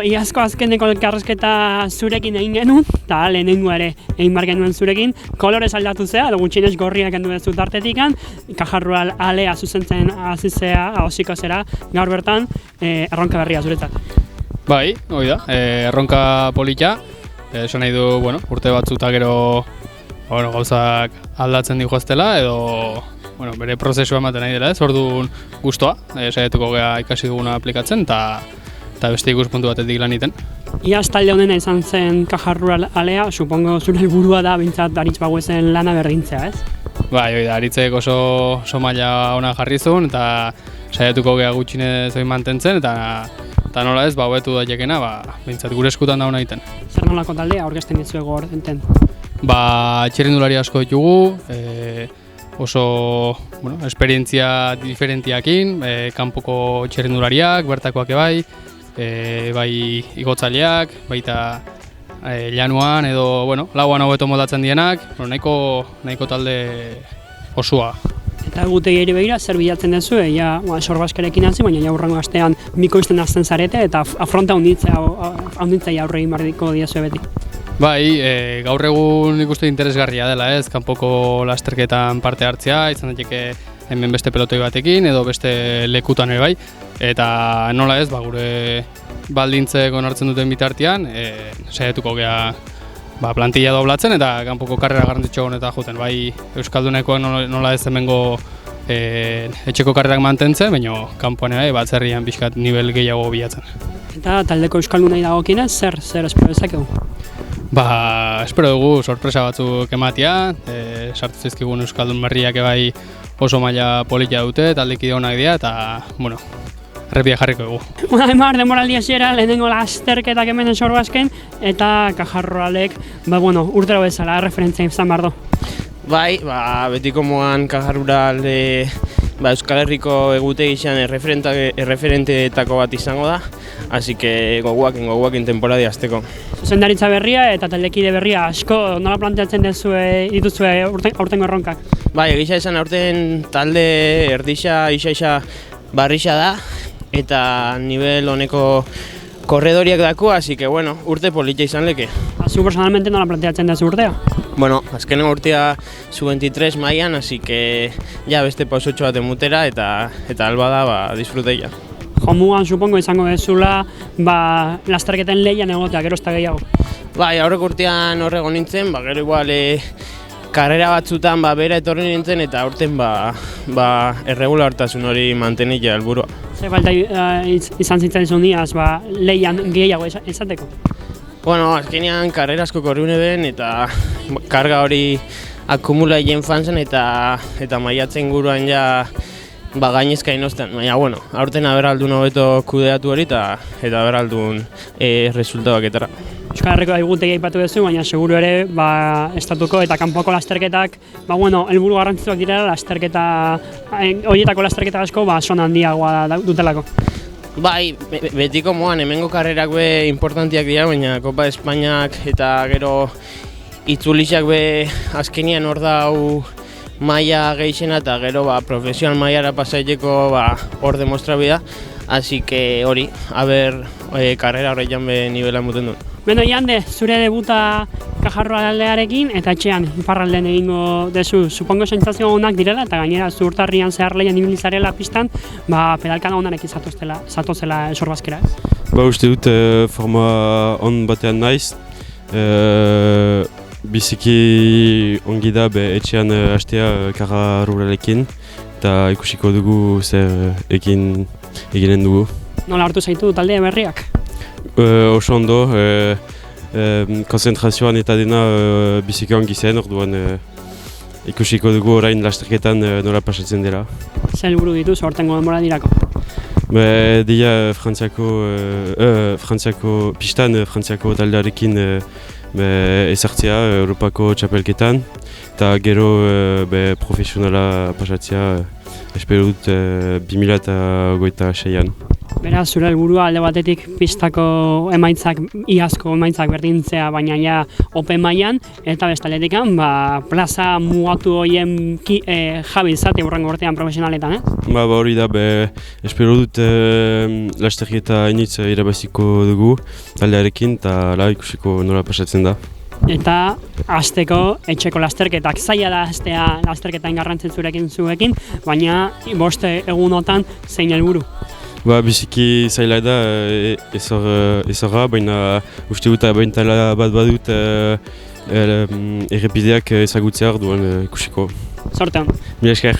iazko azkeneko elkarrizketa zurekin egin genuen, eta lehenengo ere egin bar genuen zurekin, kolorez aldatu zea, edo gutxienez gorriak kendu duzu tartetikan, Caja Rural alea zuzentzen hasi zea, hasiko zera, gaur bertan, erronka berria zuretzat. Bai, hori da, erronka polita, esan nahi du, urte batzuta gero gauzak aldatzen dihoaztela, edo bere prozesua ematen nahi dela, orduan gustoa, saiatuko gea ikasi duguna aplikatzen, eta beste ikuspuntu batetik lan egiten. Iaz talde honena izan zen Caja Rural alea, supongo zure helburua da bintzat aritz bagoezen lana berdintzea, ez? Bai, hori da, aritzek oso maila ona jarri zuen, eta saiatuko gea gutxinez hori mantentzen, eta nola ez, hobetu daitekena, bintzat gure eskutan da hona egiten. Zer nolako taldea aurkezten dizuego hor enten? Txirrindulari asko ditugu, oso esperientzia diferentiakin, kanpoko txirrindulariak, bertakoak bai igotzaileak, baita llanuan edo lauan hobeto moldatzen dienak, nahiko talde osua. Eta egutegiari begira, zer bilatzen duzu, sorbaskerekin hasi, baina hurrengo astean bikoizten hasten zarete, eta afronta haunditzaia aurre egin bardiko diazue beti. Bai, gaur egun ikuste interesgarria dela ez, kanpoko lasterketan parte hartzea, izan daiteke hemen beste pelotoi batekin edo beste lekutan ere bai, eta nola ez, gure baldintzek onartzen duten bitartean, saiatuko gea plantilla doblatzen eta kanpoko karrera garrantzitsu honetan joten, bai Euskaldunekoak nola ez hemengo etxeko karrerak mantentzen, baina kanpoan ere batzerrian pixkat nivel gehiago bilatzen. Eta taldeko Euskaldunei dagokienez, zer espero dezakegu? Espero dugu sorpresa batzuk ematea, sartu zizkigun Euskaldun berriak bai oso maila polita dute, taldekide onak dira, eta, errepia jarriko dugu. Emar, demoraldi hasiera, lehenengo lasterketak hemen Sorbasken, eta Caja Ruralek, urtero bezala, referentzia izan behar du. Bai, betiko moan Caja Rural Euskal Herriko egutegian erreferenteetako bat izango da, así que goguakin temporadi hasteko. Zuzendaritza berria eta taldekide berria asko nola planteatzen dituzue aurtengo erronkak? Bai, egisa esan aurten talde erdixa, isa barrixa da, eta nivel honeko korredoriak daku, así que urte polita izan leke. Zu personalmente nola planteatzen duzu urtea? Azkenengo urtea sub-23 mailan, así que beste pausotxo bat emutera eta alba da disfruteia. Jomugan supongo izango dezula lasterketen lehian egotea, gero ez da gehiago. Bai, aurreko urtean horrego nintzen, gero igual karrera batzutan bera etorri nintzen eta aurten erregulartasun hori mantenik helburua. Zer falta izan zitzaizu niaz lehian gehiago izateko? Azkenean karrera asko korriune ben eta karga hori akumula hien fanzen eta maiatzen guruan gainezka inozten. Baina, aurten aberaldun hobeto kudeatu hori eta aberaldun resultatuak etara. Euskal Herriko egutegi aipatu duzu, baina seguru ere estatuko eta kanpoko lasterketak helburu garrantzitsuak direla horietako lasterketa asko son handiagoa dutelako. Bai, betiko moan hemengo karrerak importantiak dira, baina Kopa Espainiak eta gero itzulixak azkenian hor dau maila gehixena eta gero profesional mailara pasaiteko hor demostrabida, así que hori, karrera horretan nivela muten duen. Beno, Jande, zure debuta Caja Ruralearekin eta etxean iparraldean egingo dezu, supongo sentsazio onak direla eta gainera zuhurtarrian zehar lehian ibilizarela pistan, pedalkada onarekin zatozela Sorbazkera, ez? Uste dut forma on batean naiz, biziki ongi da etxean hastea Caja Ruralekin eta ikusiko dugu zer eginen dugu. Nola hartu zaitu talde berriak? Oso ondo, konzentrazioan eta dena biziki ongi zen, orduan ikusiko dugu orain lasterketan nola pasatzen dela. Zer helburu dituz aurtengo denbora dirako? Dia pistan Frantziako taldearekin ezartzea Europako txapelketan eta gero profesionala pasatzea espero dut 2026an. Beraz, zure helburua alde batetik pistako emaitzak, iazko emaitzak berdintzea, baina ja open mailan eta bestaletik plaza mugatu horien jabe izate hurrengo urtean profesionaletan, Ba hori da, espero dut lasterketa initz irabaziko dugu taldearekin eta ikusiko nola pasatzen da. Eta hasteko etxeko lasterketak zaila da hastea lasterketan garrantzitsurekin zuekin, baina 5 egunotan zein helburu. Ba, biziki zaila da ezorra, baina uste dut abaintala bat badut errepideak ezagutzea orduan ikusiko. Zortean. Mila esker.